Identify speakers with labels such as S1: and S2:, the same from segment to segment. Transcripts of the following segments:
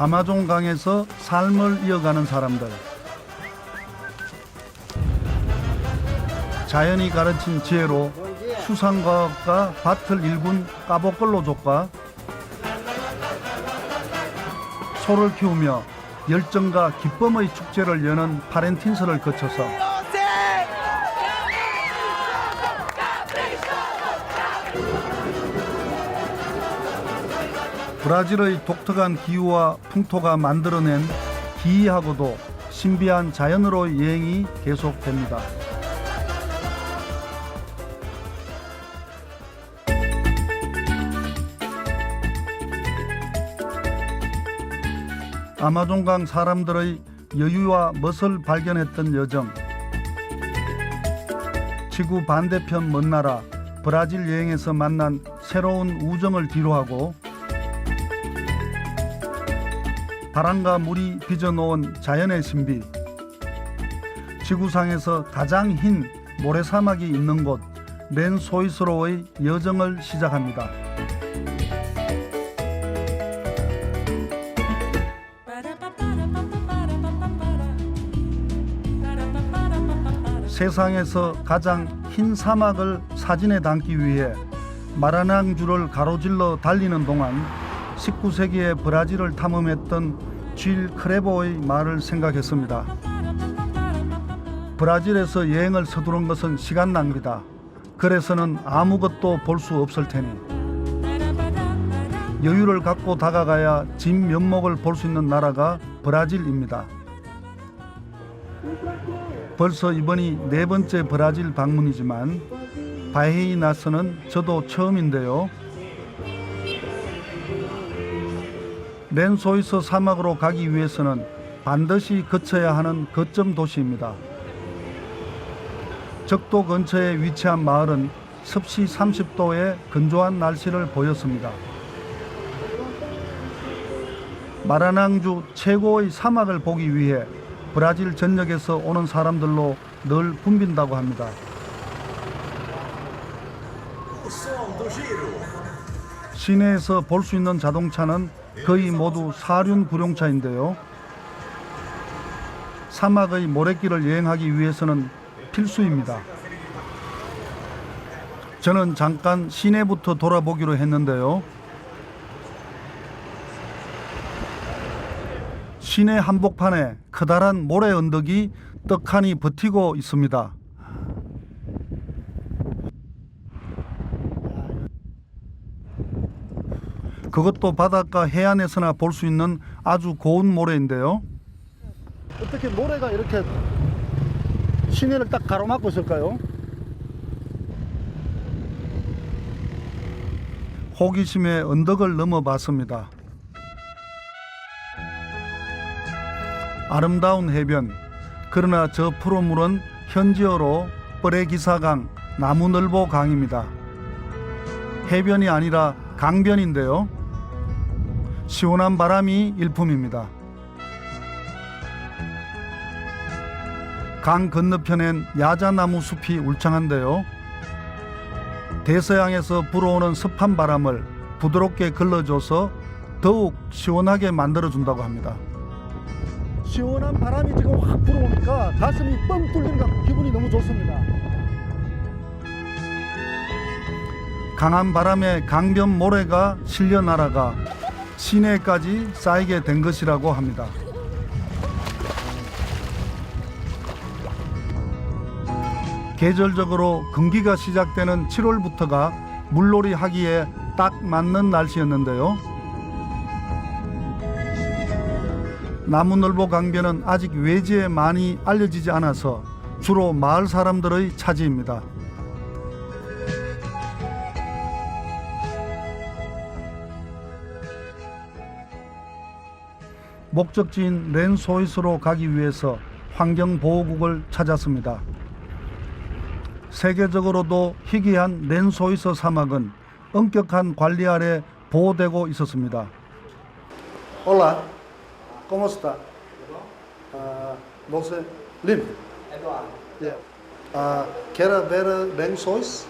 S1: 아마존 강에서 삶을 이어가는 사람들. 자연이 가르친 지혜로 수상과학과 밭을 일군 까보걸로족과 소를 키우며 열정과 기쁨의 축제를 여는 파렌틴스를 거쳐서 브라질의 독특한 기후와 풍토가 만들어낸 기이하고도 신비한 자연으로의 여행이 계속됩니다. 아마존강 사람들의 여유와 멋을 발견했던 여정. 지구 반대편 먼 나라 브라질 여행에서 만난 새로운 우정을 뒤로하고 바람과 물이 빚어놓은 자연의 신비. 지구상에서 가장 흰 모래사막이 있는 곳 렌소이스로의 여정을 시작합니다. 세상에서 가장 흰 사막을 사진에 담기 위해 마라낭주를 가로질러 달리는 동안 19세기의 브라질을 탐험했던 쥘 크레보의 말을 생각했습니다. 브라질에서 여행을 서두른 것은 시간 낭비다. 그래서는 아무것도 볼 수 없을 테니. 여유를 갖고 다가가야 진 면목을 볼 수 있는 나라가 브라질입니다. 벌써 이번이 4번째 브라질 방문이지만 바헤이나스는 저도 처음인데요. 렌소이스 사막으로 가기 위해서는 반드시 거쳐야 하는 거점 도시입니다. 적도 근처에 위치한 마을은 습시 30도의 건조한 날씨를 보였습니다. 마라낭주 최고의 사막을 보기 위해 브라질 전역에서 오는 사람들로 늘 붐빈다고 합니다. 시내에서 볼 수 있는 자동차는 거의 모두 사륜 구룡차인데요. 사막의 모래길을 여행하기 위해서는 필수입니다. 저는 잠깐 시내부터 돌아보기로 했는데요. 시내 한복판에 커다란 모래 언덕이 떡하니 버티고 있습니다. 그것도 바닷가 해안에서나 볼 수 있는 아주 고운 모래인데요. 어떻게 모래가 이렇게 시내를 딱 가로막고 있을까요? 호기심에 언덕을 넘어봤습니다. 아름다운 해변. 그러나 저 푸르물은 현지어로 뻘레기사강, 나무늘보 강입니다. 해변이 아니라 강변인데요. 시원한 바람이 일품입니다. 강 건너편엔 야자나무 숲이 울창한데요. 대서양에서 불어오는 습한 바람을 부드럽게 걸러줘서 더욱 시원하게 만들어준다고 합니다. 시원한 바람이 지금 확 불어오니까 가슴이 뻥 뚫리는 것 같고 기분이 너무 좋습니다. 강한 바람에 강변 모래가 실려 날아가 시내까지 쌓이게 된 것이라고 합니다. 계절적으로 건기가 시작되는 7월부터가 물놀이 하기에 딱 맞는 날씨였는데요. 나무늘보 강변은 아직 외지에 많이 알려지지 않아서 주로 마을 사람들의 차지입니다. 목적지인 렌소이스로 가기 위해서 환경보호국을 찾았습니다. 세계적으로도 희귀한 렌소이스 사막은 엄격한 관리 아래 보호되고 있었습니다. Olá, ¿cómo está? Você limpo?
S2: Eduardo.
S1: Yeah. Quer ver Lençóis?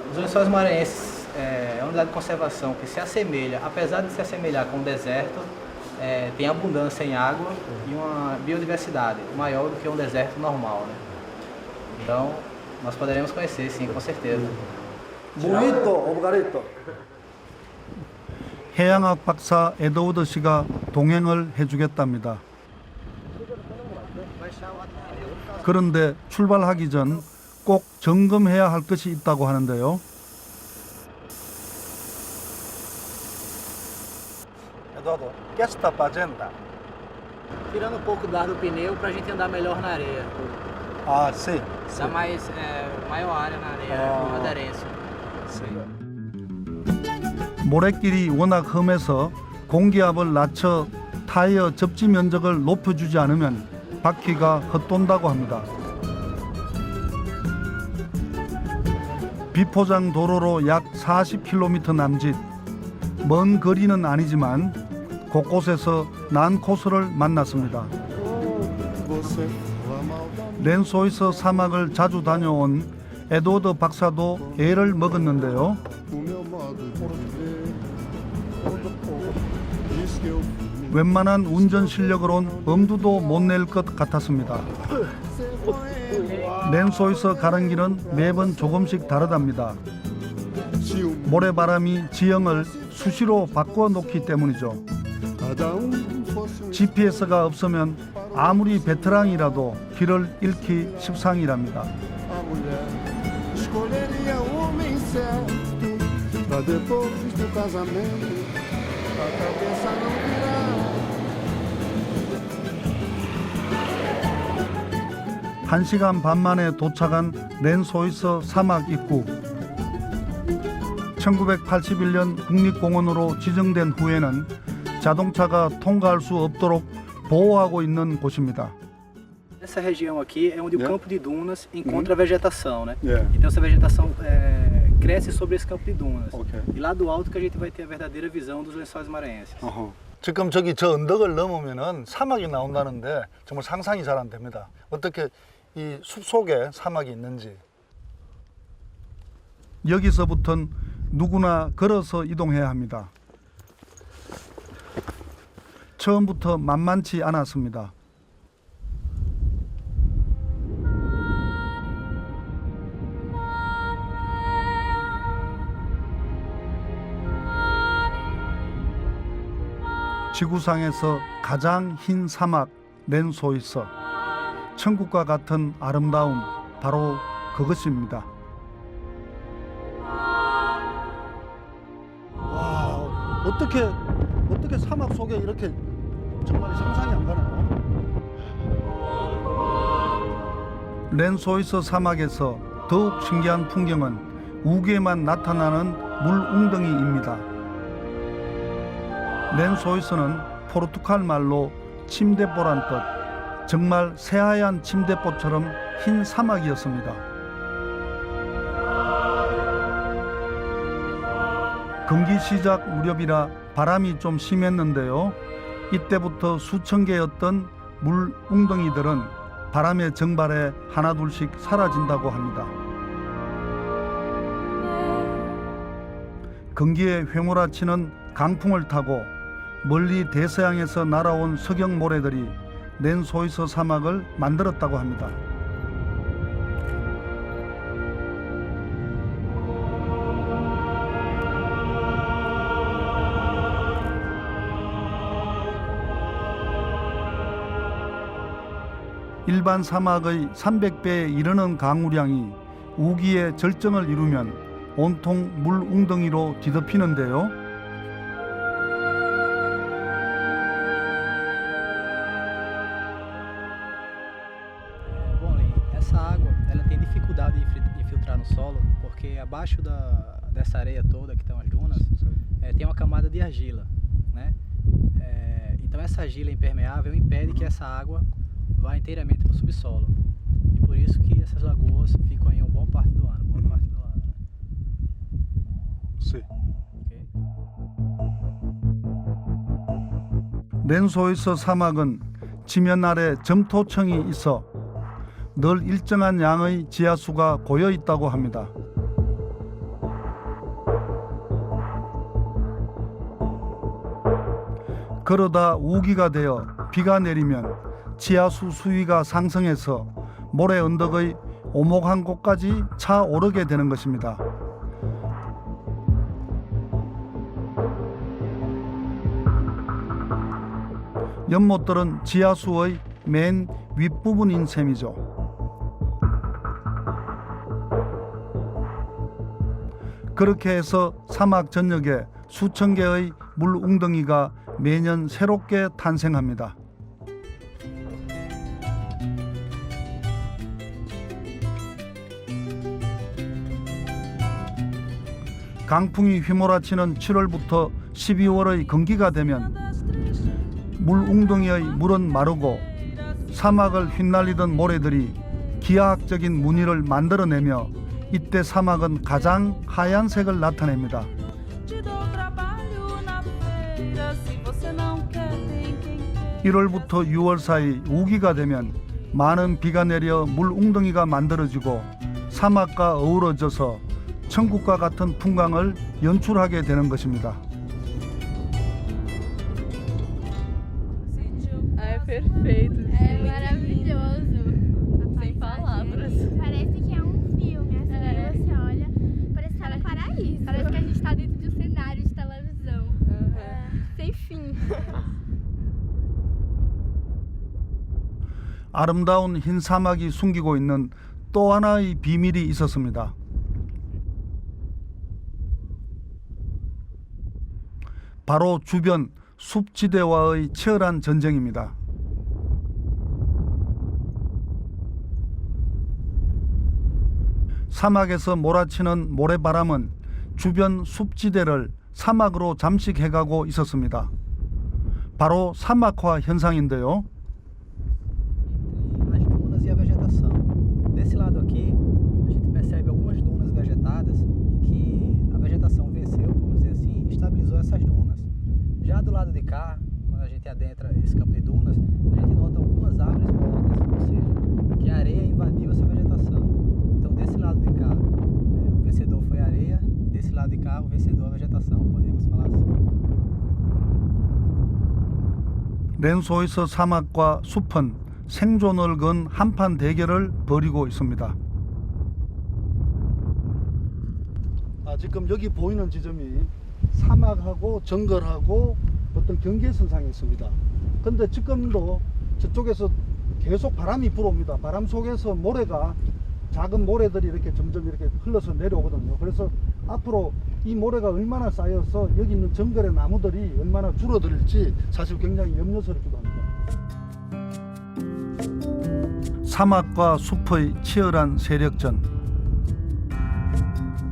S2: Os Lençóis Maranhenses é uma unidade de conservação que se assemelha, apesar de se assemelhar com o deserto, tem abundância em água e uma biodiversidade maior do que um deserto normal, né? Então, nós poderemos conhecer, sim, com certeza.
S1: Bonito, 오브가리토. 해양학 박사 에드워드 씨가 동행을 해주겠답니다. 그런데 출발하기 전 꼭 점검해야 할 것이 있다고 하는데요. 에드워드, o que está fazendo?
S2: Tirando um pouco do ar do pneu para a gente andar melhor na areia.
S1: 아, sim.
S2: Dá maior área na areia, aderência.
S1: 모래길이 워낙 험해서 공기압을 낮춰 타이어 접지 면적을 높여주지 않으면 바퀴가 헛돈다고 합니다. 비포장 도로로 약 40km 남짓. 먼 거리는 아니지만 곳곳에서 난 코스를 만났습니다. 렌소이스 사막을 자주 다녀온 에드워드 박사도 애를 먹었는데요. 웬만한 운전 실력으론 엄두도 못 낼 것 같았습니다. 렌소에서 가는 길은 매번 조금씩 다르답니다. 모래바람이 지형을 수시로 바꿔 놓기 때문이죠. GPS가 없으면 아무리 베테랑이라도 길을 잃기 십상이랍니다. 한 시간 반 만에 도착한 렌소이스 사막 입구. 1981년 국립공원으로 지정된 후에는 자동차가 통과할 수 없도록 보호하고 있는 곳입니다.
S2: Essa região aqui é onde o
S1: Yeah.
S2: campo de dunas encontra a vegetação, né?
S1: Yeah.
S2: Então essa vegetação cresce sobre esse campo de dunas.
S1: Okay.
S2: E lá do alto que a gente vai ter a verdadeira visão dos lençóis maranhenses.
S1: 지금 저기 저 언덕을 넘으면은 사막이 나온다는데 정말 상상이 잘 안 됩니다. 어떻게 이 숲속에 사막이 있는지. 여기서부터는 누구나 걸어서 이동해야 합니다. 처음부터 만만치 않았습니다. 지구상에서 가장 흰 사막 렌소이스. 천국과 같은 아름다움, 바로 그것입니다. 와, 어떻게 사막 속에 이렇게 정말 상상이 안 가나요? 렌소이스 사막에서 더욱 신기한 풍경은 우기에만 나타나는 물 웅덩이입니다. 렌소이스는 포르투갈 말로 침대보란 뜻. 정말 새하얀 침대보처럼 흰 사막이었습니다. 건기 시작 무렵이라 바람이 좀 심했는데요. 이때부터 수천 개였던 물 웅덩이들은 바람의 정발에 하나둘씩 사라진다고 합니다. 건기에 휘몰아치는 강풍을 타고 멀리 대서양에서 날아온 석영 모래들이 렌소이스 사막을 만들었다고 합니다. 일반 사막의 300배에 이르는 강우량이 우기의 절정을 이루면 온통 물 웅덩이로 뒤덮이는데요.
S2: Bom, Lin, essa água ela tem dificuldade de filtrar no solo porque abaixo dessa areia toda que estão as dunas tem uma camada de argila, né? Então essa argila impermeável impede que essa água vá inteiramente para o subsolo e por isso que essas lagoas ficam aí uma boa parte do ano, né?
S1: 네.
S2: Okay?
S1: 렌소이스 사막은 지면 아래 점토층이 있어 늘 일정한 양의 지하수가 고여 있다고 합니다. 그러다 우기가 되어 비가 내리면 지하수 수위가 상승해서 모래 언덕의 오목한 곳까지 차오르게 되는 것입니다. 연못들은 지하수의 맨 윗부분인 셈이죠. 그렇게 해서 사막 전역에 수천 개의 물 웅덩이가 매년 새롭게 탄생합니다. 강풍이 휘몰아치는 7월부터 12월의 건기가 되면 물 웅덩이의 물은 마르고 사막을 휘날리던 모래들이 기하학적인 무늬를 만들어내며 이때 사막은 가장 하얀색을 나타냅니다. 1월부터 6월 사이 우기가 되면 많은 비가 내려 물 웅덩이가 만들어지고 사막과 어우러져서 천국과 같은 풍광을 연출하게 되는 것입니다.
S3: É perfeito.
S4: É maravilhoso.
S3: Sem palavras.
S4: Parece que é um filme, assim, quando você olha, parece que tá no paraíso. Parece que a gente tá dentro de um cenário de televisão. Sem fim.
S1: 아름다운 흰 사막이 숨기고 있는 또 하나의 비밀이 있었습니다. 바로 주변 숲지대와의 치열한 전쟁입니다. 사막에서 몰아치는 모래바람은 주변 숲지대를 사막으로 잠식해가고 있었습니다. 바로 사막화 현상인데요.
S2: As dunas e a vegetação. Desse lado aqui, a gente percebe algumas dunas vegetadas que a vegetação venceu, vamos dizer assim, e estabilizou essas dunas. Já do lado de cá, quando a gente adentra esse campo de dunas, a gente nota algumas árvores mortas, ou seja, que a areia invadiu essa vegetação. Então, desse lado de cá, o vencedor foi a areia, desse lado de cá, o vencedor a vegetação, podemos falar assim.
S1: 렌소에서 사막과 숲은 생존을 건 한판 대결을 벌이고 있습니다. 지금 여기 보이는 지점이 사막하고 정글하고 어떤 경계선상에 있습니다. 근데 지금도 저쪽에서 계속 바람이 불어옵니다. 바람 속에서 모래가 작은 모래들이 이렇게 점점 이렇게 흘러서 내려오거든요. 그래서 앞으로 이 모래가 얼마나 쌓여서 여기 있는 정글의 나무들이 얼마나 줄어들지 사실 굉장히 염려스럽기도 합니다. 사막과 숲의 치열한 세력전.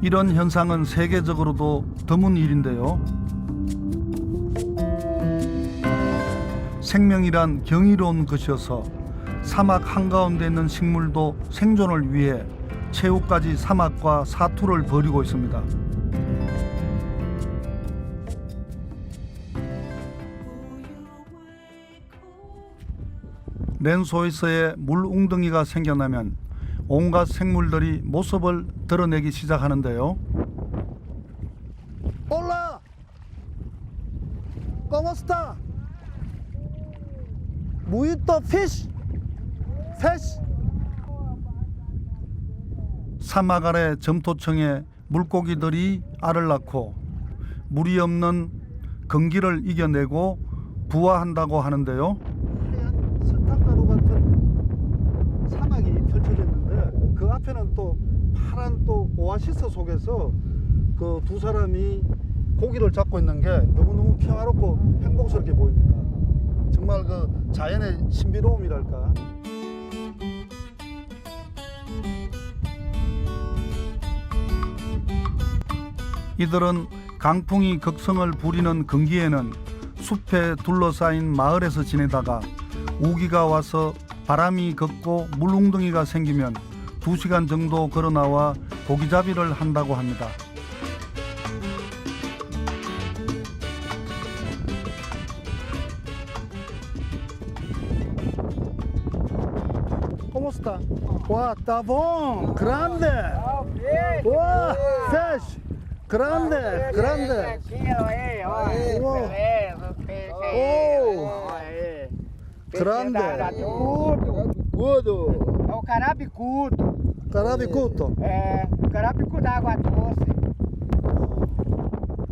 S1: 이런 현상은 세계적으로도 드문 일인데요. 생명이란 경이로운 것이어서 사막 한가운데 있는 식물도 생존을 위해 최후까지 사막과 사투를 벌이고 있습니다. 렌소에서의 물 웅덩이가 생겨나면 온갖 생물들이 모습을 드러내기 시작하는데요. Hola! ¿Cómo está? Muito fish? Fish? 사막 아래 점토층에 물고기들이 알을 낳고 물이 없는 건기를 이겨내고 부화한다고 하는데요. 하얀 설탕가루 같은 사막이 펼쳐져 있는데 그 앞에는 또 파란 또 오아시스 속에서 그 두 사람이 고기를 잡고 있는 게 너무너무 평화롭고 행복스럽게 보입니다. 정말 그 자연의 신비로움이랄까. 이들은 강풍이 극성을 부리는 건기에는 숲에 둘러싸인 마을에서 지내다가 우기가 와서 바람이 걷고 물웅덩이가 생기면 2시간 정도 걸어 나와 고기잡이를 한다고 합니다. Como está? Tá bom, grande. Fish. 그란데, 그란데.
S5: Aqui, aí, ó.
S1: Uou.
S5: Beleza, o peixe aí.
S1: Uou.
S5: Ó, aí.
S1: Grande.
S5: Carabicudo. É o carabicudo.
S1: 까라비꾸토.
S5: É, o carabicudo da água doce.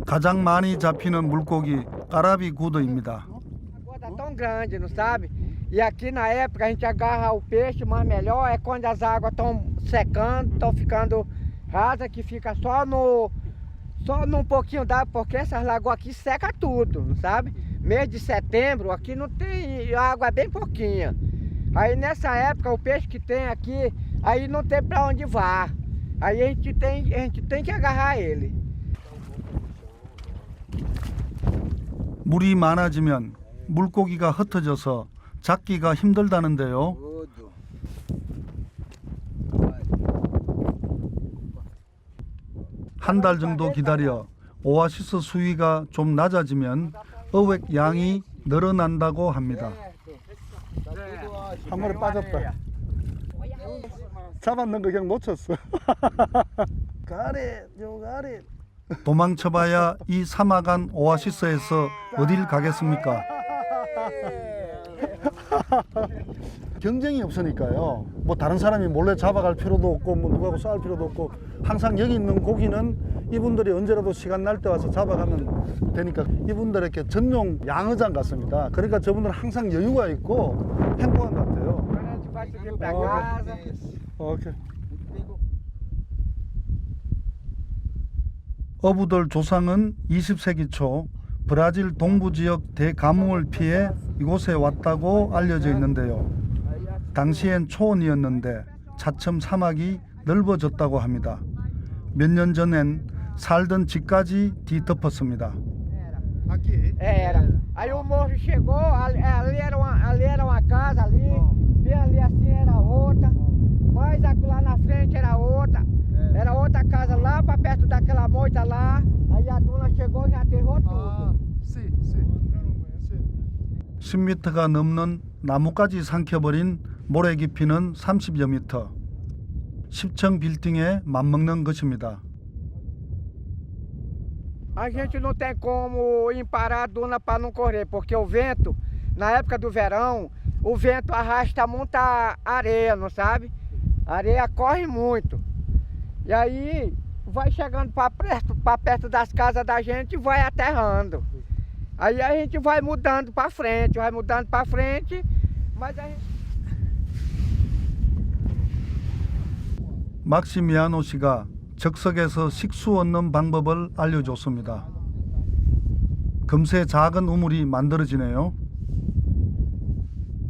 S1: 가장 많이 잡히는 물고기 까라비구드입니다.
S5: A água tá tão grande, não sabe? E aqui na época a gente agarra o peixe, mas melhor é quando as águas estão secando, estão ficando rasas, que fica só num pouquinho d'água, porque essas lagoas aqui seca tudo, não sabe? Mês de setembro aqui não tem água, é bem pouquinha. Aí nessa época o peixe que tem aqui, aí não tem pra onde vá. Aí a gente tem que agarrar ele.
S1: 물이 많아지면 물고기가 흩어져서 잡기가 힘들다는데요. 한 달 정도 기다려 오아시스 수위가 좀 낮아지면 어획 양이 늘어난다고 합니다. 한 마리 빠졌다. 잡았는 거 그냥 놓쳤어. 가리, 요 가리. 도망쳐봐야 이 사막한 오아시스에서 어딜 가겠습니까? 경쟁이 없으니까요. 뭐 다른 사람이 몰래 잡아갈 필요도 없고 뭐 누구하고 싸울 필요도 없고 항상 여기 있는 고기는 이분들이 언제라도 시간 날 때 와서 잡아가면 되니까 이분들에게 전용 양어장 같습니다. 그러니까 저분들은 항상 여유가 있고 행복한 것 같아요.
S5: Quando a gente vai subir pra casa.
S1: 오케이. 어부들 조상은 20세기 초 브라질 동부 지역 대가뭄을 피해 이곳에 왔다고 알려져 있는데요. 당시엔 초원이었는데 차츰 사막이 넓어졌다고 합니다. 몇 년 전엔 살던 집까지 뒤덮었습니다.
S5: Era. Aí o morro chegou, ali era uma casa ali, bem ali assim era outra, mas lá na frente era outra casa lá para perto daquela moita lá, aí a duna chegou e já aterrou tudo.
S1: 10m가 넘는 나무까지 삼켜버린 모래 깊이는 30여 미터. 10층 빌딩에 맞먹는 것입니다.
S5: A gente não tem como emparar a duna para não correr, porque o vento, na época do verão, o vento arrasta muita areia, não sabe? A areia corre muito. E aí vai chegando para perto das casas da gente e vai aterrando. Aí a gente vai mudando para frente, mas a gente...
S1: 막시미아노 씨가 적석에서 식수 얻는 방법을 알려줬습니다. 금세 작은 우물이 만들어지네요.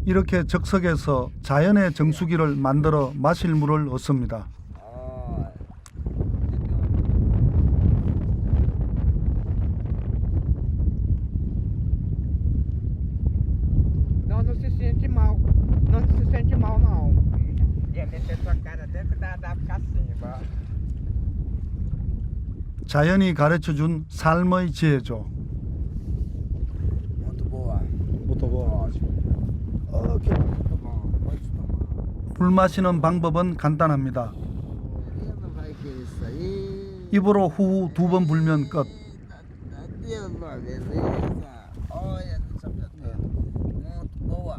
S1: 이렇게 적석에서 자연의 정수기를 만들어 마실 물을 얻습니다.
S5: Nós não se sente mal, não. Ia meter sua cara dentro da cacimba.
S1: 자연이 가르쳐준 삶의 지혜죠.
S6: Muito boa.
S1: Muito boa.
S6: Ótimo.
S1: 오케이.
S6: Muito bom. Pode tomar.
S1: 물 마시는 방법은 간단합니다.
S6: Não vai querer isso aí.
S1: 입으로 후 2번 불면 끝.
S6: Adeus, uma beleza. Olha, não sabe até. Muito boa.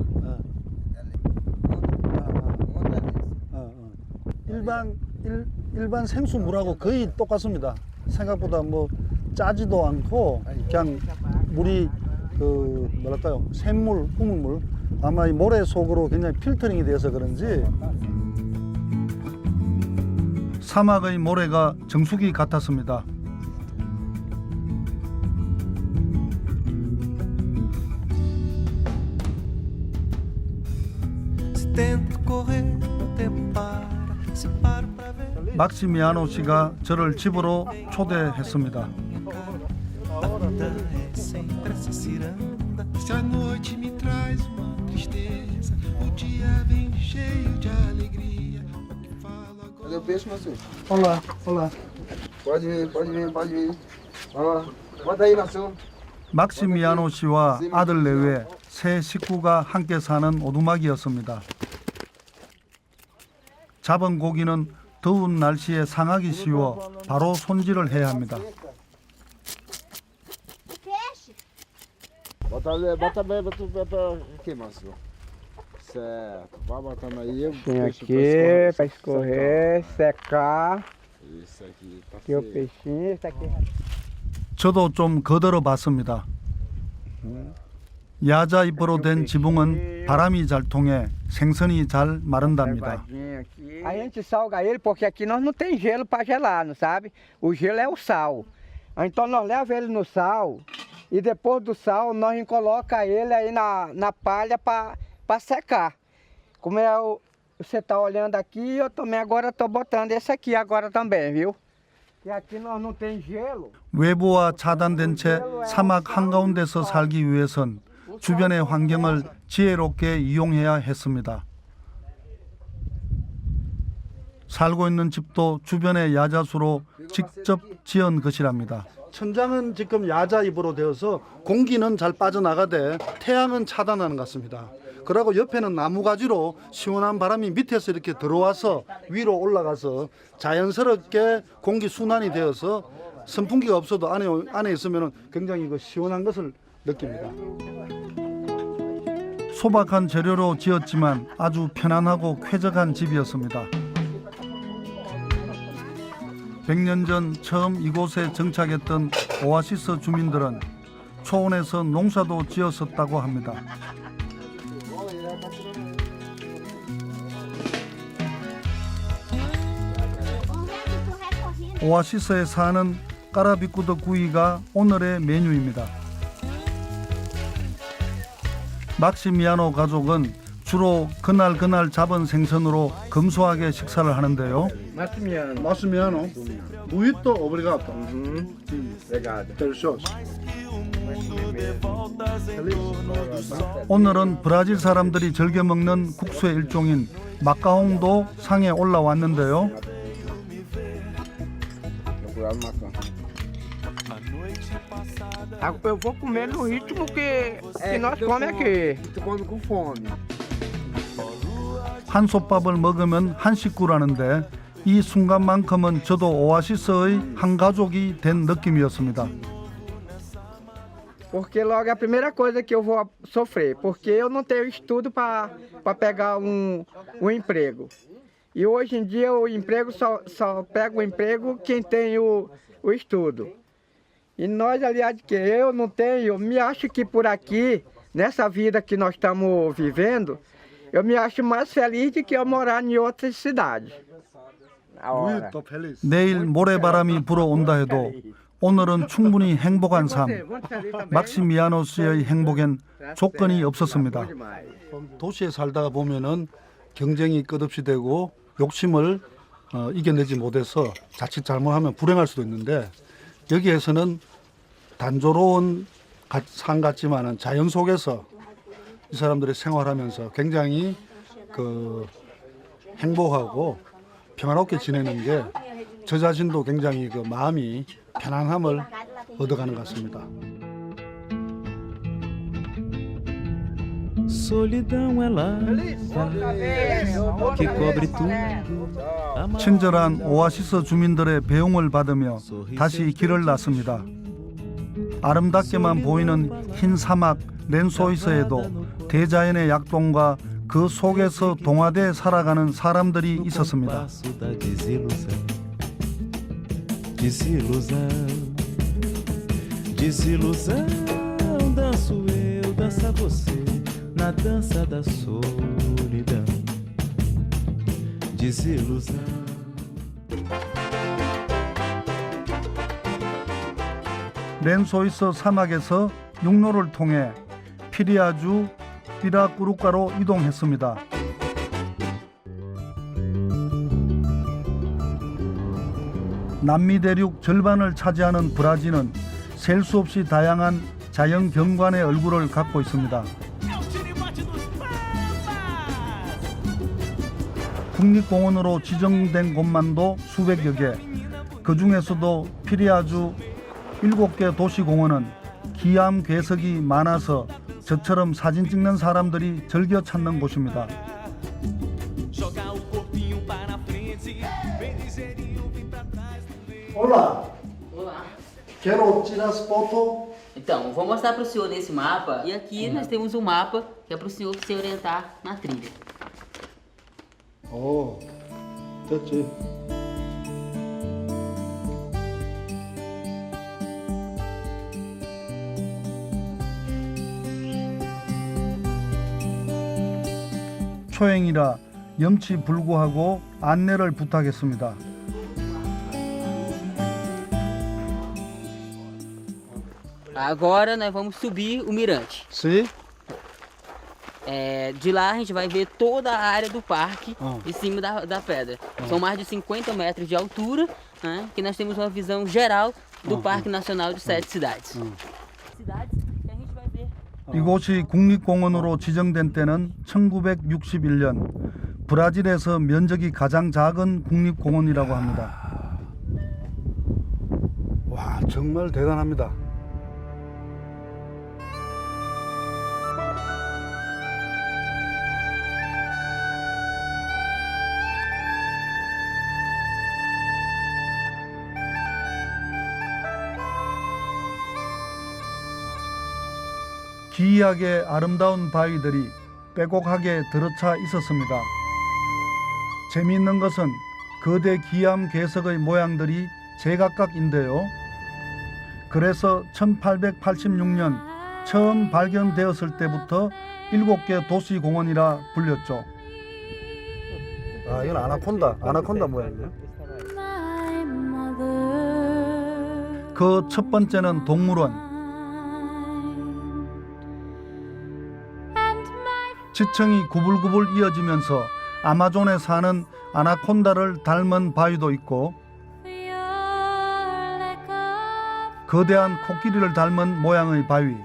S1: 일반 생수물하고 거의 똑같습니다. 생각보다 뭐 짜지도 않고 그냥 물이 그 뭐랄까요 샘물, 우물물 아마 이 모래 속으로 굉장히 필터링이 돼서 그런지 사막의 모래가 정수기 같았습니다. 막시미아노 씨가 저를 집으로 초대했습니다.
S7: Se a noite me traz uma tristeza, o dia vem cheio de alegria. O que falo agora?
S6: Cadê o peixe, meu senhor?
S1: 올라, 올라.
S6: Pode vir. Ó, bota aí, Marcelo.
S1: 막시미아노 씨와 아들 내외 세 식구가 함께 사는 오두막이었습니다. 잡은 고기는 더운 날씨에 상하기 쉬워 바로 손질을 해야 합니다.
S6: Bota bem aqui, Márcio. Certo, vai botando aí. Eu
S5: Tem
S6: deixo
S5: aqui pra
S6: escorrer,
S5: escorrer, secar.
S6: Isso aqui, tá
S5: Aqui o
S6: feio.
S5: peixinho, isso aqui.
S1: 저도 좀 거들어 봤습니다. 야자 잎으로 된 지붕은 바람이 잘 통해 생선이 잘 마른답니다.
S5: A gente salga ele porque aqui nós não tem gelo para gelar, não sabe? O gelo é o sal. Então nós leva ele no sal e depois do sal nós coloca ele aí na palha para secar. Como você está olhando aqui, eu também agora estou botando esse aqui agora também, viu? E aqui nós não tem gelo.
S1: 외부와 차단된 채 사막 한가운데서 살기 위해선 주변의 환경을 지혜롭게 이용해야 했습니다. 살고 있는 집도 주변의 야자수로 직접 지은 것이랍니다. 천장은 지금 야자입으로 되어서 공기는 잘 빠져나가되 태양은 차단하는 것 같습니다. 그리고 옆에는 나무가지로 시원한 바람이 밑에서 이렇게 들어와서 위로 올라가서 자연스럽게 공기 순환이 되어서 선풍기가 없어도 안에 있으면 굉장히 시원한 것을 느낍니다. 소박한 재료로 지었지만 아주 편안하고 쾌적한 집이었습니다. 100년 전 처음 이곳에 정착했던 오아시스 주민들은 초원에서 농사도 지었었다고 합니다. 오아시스에 사는 까라비꾸드 구이가 오늘의 메뉴입니다. 막시미아노 가족은 주로 그날 잡은 생선으로 검소하게 식사를 하는데요. 막시미아노, muito obrigado. Delicioso. 오늘은 브라질 사람들이 즐겨 먹는 국수의 일종인 마카홍도 상에 올라왔는데요.
S5: Eu vou comer no ritmo que nós comemos aqui.
S6: Tu come com fome.
S1: 한솥밥을 먹으면 한 식구라는데 이 순간만큼은 저도 오아시스의 한 가족이 된 느낌이었습니다.
S5: Porque logo é a primeira coisa que eu vou sofrer, porque eu não tenho estudo para pegar um emprego. E hoje em dia o emprego só pega o emprego quem tem o estudo. E nós, aliás, que eu não tenho, me acho que por aqui, nessa vida que nós estamos vivendo, eu me acho mais feliz do que eu morar em outra cidade.
S1: 내일 모래바람이 불어온다 해도 오늘은 충분히 행복한 삶. 막시미아노 씨의 행복엔 조건이 없었습니다. 도시에 살다가 보면은 경쟁이 끝없이 되고 욕심을 이겨내지 못해서 자칫 잘못하면 불행할 수도 있는데 여기에서는 단조로운 삶 같지만은 자연 속에서 이 사람들이 생활하면서 굉장히 행복하고 평화롭게 지내는 게 저 자신도 굉장히 마음이 편안함을 얻어가는 것 같습니다.
S8: Solidão é larva que cobre tudo.
S1: 친절한 오아시스 주민들의 배웅을 받으며 다시 길을 났습니다. 아름답게만 보이는 흰 사막 렌소이스에도 대자연의 약동과 그 속에서 동화돼 살아가는 사람들이 있었습니다.
S8: Desilusão, danço eu, dança você, na dança da solidão. Desilusão.
S1: 렌소이스 사막에서 육로를 통해 피리아주 피라꾸루카로 이동했습니다. 남미 대륙 절반을 차지하는 브라질은 셀 수 없이 다양한 자연 경관의 얼굴을 갖고 있습니다. 국립공원으로 지정된 곳만도 수백여 개, 그 중에서도 피리아주 7개 도시공원은 기암 괴석이 많아서 저처럼 사진 찍는 사람들이 즐겨 찾는 곳입니다. Olá. Olá. Quero tirar as fotos
S9: Então, eu vou mostrar para o senhor nesse mapa. E aqui nós temos um mapa que é para o senhor se orientar na trilha.
S1: 오, 됐지. 초행이라 염치불구하고 안내를 부탁했습니다.
S9: Agora nós vamos subir o mirante.
S1: 씨?
S9: De lá a gente vai ver toda a área do parque
S1: Ah.
S9: de cima da pedra. São mais de 50 metros de altura, né, que nós temos uma visão geral do Parque Nacional de 7 cidades. Cidades que a gente vai ver.
S1: 이곳이 국립공원으로 지정된 때는 1961년 브라질에서 면적이 가장 작은 국립공원이라고 합니다. 와, 정말 대단합니다. 기이하게 아름다운 바위들이 빼곡하게 들어차 있었습니다. 재미있는 것은 거대 기암 괴석의 모양들이 제각각인데요. 그래서 1886년 처음 발견되었을 때부터 7개 도시공원이라 불렸죠. 아, 이건 아나콘다 모양이에요. 그 첫 번째는 동물원. 지층이 구불구불 이어지면서 아마존에 사는 아나콘다를 닮은 바위도 있고 거대한 코끼리를 닮은 모양의 바위,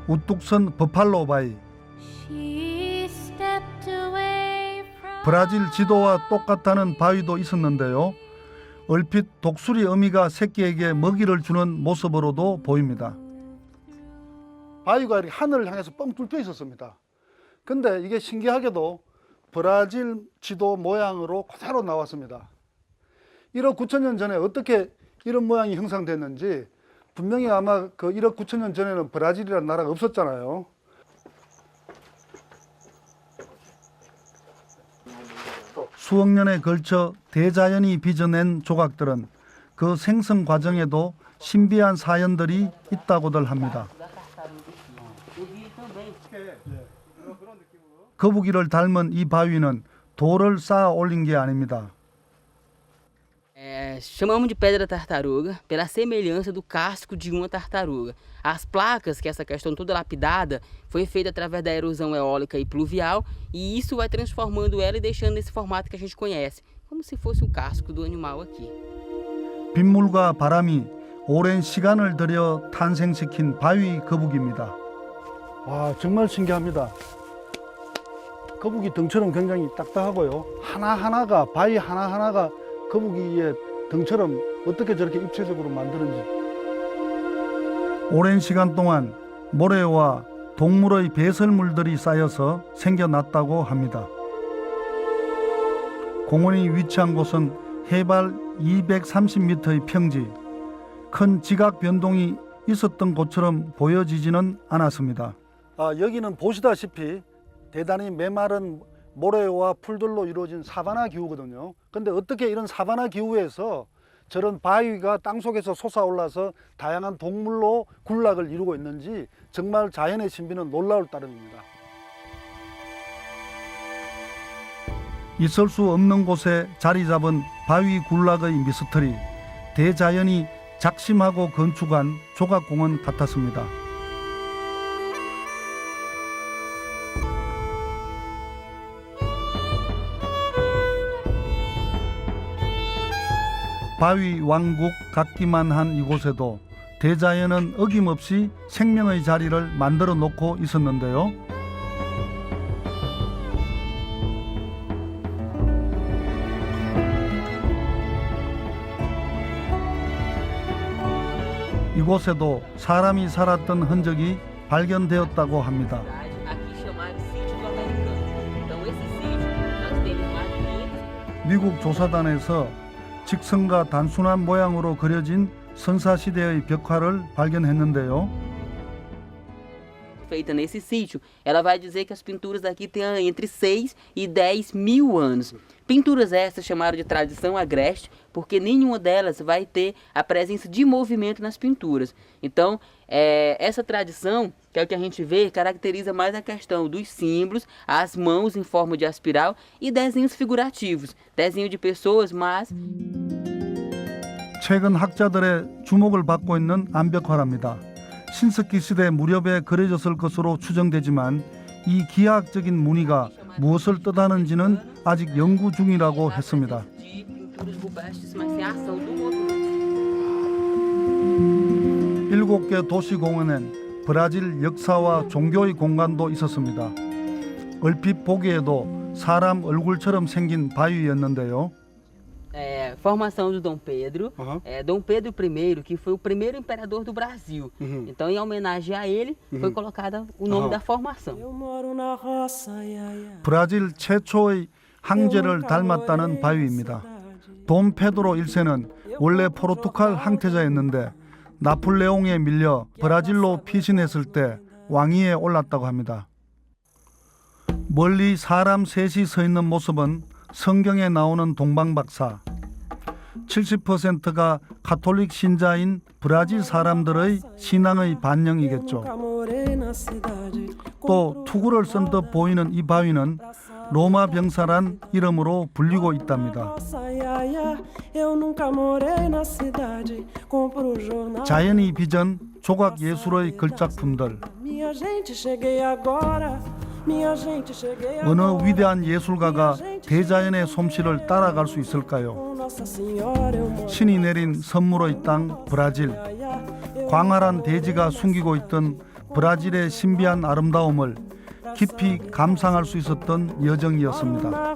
S1: 우뚝 선 버팔로 바위, 브라질 지도와 똑같다는 바위도 있었는데요. 얼핏 독수리 어미가 새끼에게 먹이를 주는 모습으로도 보입니다. 바위가 이렇게 하늘을 향해서 뻥 뚫려 있었습니다. 근데 이게 신기하게도 브라질 지도 모양으로 그대로 나왔습니다. 1억 9천 년 전에 어떻게 이런 모양이 형성됐는지, 분명히 아마 그 1억 9천 년 전에는 브라질이라는 나라가 없었잖아요. 수억 년에 걸쳐 대자연이 빚어낸 조각들은 그 생성 과정에도 신비한 사연들이 있다고들 합니다. 거북이를 닮은 이 바위는 돌을 쌓아 올린 게 아닙니다.
S9: Chamamos de pedra tartaruga pela semelhança do casco de uma tartaruga. As placas, que essa questão toda lapidada, foi feita através da erosão eólica e pluvial, e isso vai transformando ela e deixando esse formato que a gente conhece, como se fosse um casco do animal aqui.
S1: 빗물과 바람이 오랜 시간을 들여 탄생시킨 바위 거북입니다. 와, 정말 신기합니다. 거북이 등처럼 굉장히 딱딱하고요. 하나하나가, 바위 하나하나가 거북이의 등처럼 어떻게 저렇게 입체적으로 만드는지. 오랜 시간 동안 모래와 동물의 배설물들이 쌓여서 생겨났다고 합니다. 공원이 위치한 곳은 해발 230m의 평지. 큰 지각 변동이 있었던 곳처럼 보여지지는 않았습니다. 여기는 보시다시피 대단히 메마른 모래와 풀들로 이루어진 사바나 기후거든요. 근데 어떻게 이런 사바나 기후에서 저런 바위가 땅속에서 솟아올라서 다양한 동물로 군락을 이루고 있는지 정말 자연의 신비는 놀라울 따름입니다. 있을 수 없는 곳에 자리 잡은 바위 군락의 미스터리, 대자연이 작심하고 건축한 조각공원 같았습니다. 바위 왕국 같기만 한 이곳에도 대자연은 어김없이 생명의 자리를 만들어 놓고 있었는데요. 이곳에도 사람이 살았던 흔적이 발견되었다고 합니다. 미국 조사단에서 직선과 단순한 모양으로 그려진 선사시대의 벽화를 발견했는데요.
S9: Feita nesse sítio, ela vai dizer que as pinturas aqui têm entre 6 e 10 mil anos. Pinturas essas chamaram de tradição agreste, porque nenhuma delas vai ter a presença de movimento nas pinturas. Então, essa tradição, que é o que a gente vê, caracteriza mais a questão dos símbolos, as mãos em forma de espiral e desenhos figurativos, desenho de pessoas, mas...
S1: 최근 학자들의 주목을 받고 있는 암벽화랍니다. 신석기 시대 무렵에 그려졌을 것으로 추정되지만 이 기하학적인 무늬가 무엇을 뜻하는지는 아직 연구 중이라고 했습니다. 일곱 개 도시공원엔 브라질 역사와 종교의 공간도 있었습니다. 얼핏 보기에도 사람 얼굴처럼 생긴 바위였는데요.
S9: Formação do Dom Pedro. Dom Pedro I, que foi o primeiro imperador do Brasil. Então, em homenagem a ele, foi colocado o nome da formação.
S1: 브라질 최초의 황제를 닮았다는 바위입니다. 돔 페드로 1세는 원래 포르투갈 황태자였는데 나폴레옹에 밀려 브라질로 피신했을 때 왕위에 올랐다고 합니다. 멀리 사람 셋이 서 있는 모습은 성경에 나오는 동방박사. 70%가 가톨릭 신자인 브라질 사람들의 신앙의 반영이겠죠. 또 투구를 쓴 듯 보이는 이 바위는 로마 병사란 이름으로 불리고 있답니다. 자연이 빚은 조각 예술의 걸작품들. 어느 위대한 예술가가 대자연의 솜씨를 따라갈 수 있을까요? 신이 내린 선물의 땅 브라질. 광활한 대지가 숨기고 있던 브라질의 신비한 아름다움을 깊이 감상할 수 있었던 여정이었습니다.